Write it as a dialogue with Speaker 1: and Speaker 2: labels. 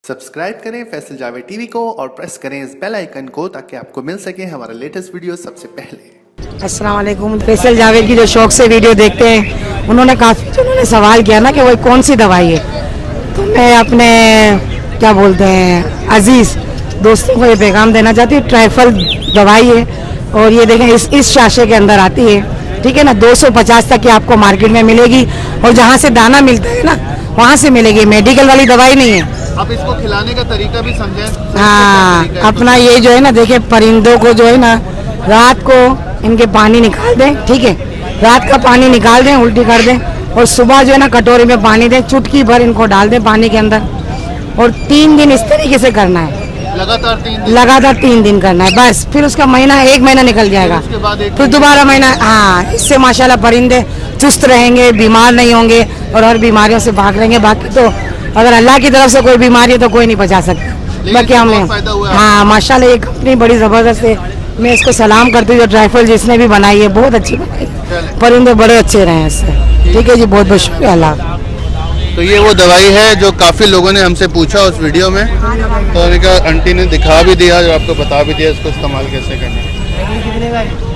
Speaker 1: Subscribe करें Faisal Javed TV को और प्रेस करें इस बेल आइकन को ताकि आपको मिल सके हमारा लेटेस्ट वीडियो सबसे पहले।
Speaker 2: अस्सलाम वालेकुम। फैसल जावेद की जो शौक से वीडियो देखते हैं, उन्होंने काफ़ी सवाल किया ना कि वो कौन सी दवाई है, तो मैं अपने क्या बोलते हैं अजीज़ दोस्तों को ये पैगाम देना चाहती हूँ। ट्राइफल दवाई है और ये देखें इस शाशे के अंदर आती है, ठीक है ना। 250 तक की आपको मार्केट में मिलेगी और जहाँ से दाना मिलता है ना वहाँ से मिलेगी, मेडिकल वाली दवाई नहीं है।
Speaker 3: आप इसको खिलाने का तरीका भी समझें।
Speaker 2: हाँ, अपना ये जो है ना, देखिए परिंदों को जो है ना रात को इनके पानी निकाल दें, ठीक है, रात का पानी निकाल दें, उल्टी कर दें और सुबह जो है ना कटोरी में पानी दें, चुटकी भर इनको डाल दें पानी के अंदर और 3 दिन इस तरीके से करना है। लगातार 3 दिन करना है बस। फिर उसका महीना 1 महीना निकल जाएगा, फिर दोबारा महीना। हाँ, इससे माशाल्लाह परिंदे चुस्त रहेंगे, बीमार नहीं होंगे और हर बीमारियों से भाग रहेंगे। बाकी तो अगर अल्लाह की तरफ से कोई बीमारी है तो कोई नहीं बचा सकता। बाकी हमें हाँ माशाल्लाह ये कंपनी बड़ी ज़बरदस्त है, मैं इसको सलाम करती हूँ। जो ट्राइफल जिसने भी बनाई है बहुत अच्छी बनाई, परिंदे बड़े अच्छे रहे हैं इससे। ठीक है जी, बहुत बहुत शुक्रिया अल्लाह।
Speaker 3: तो ये वो दवाई है जो काफ़ी लोगों ने हमसे पूछा उस वीडियो में, तो आंटी ने दिखा भी दिया और आपको बता भी दिया इसको इस्तेमाल कैसे करना है।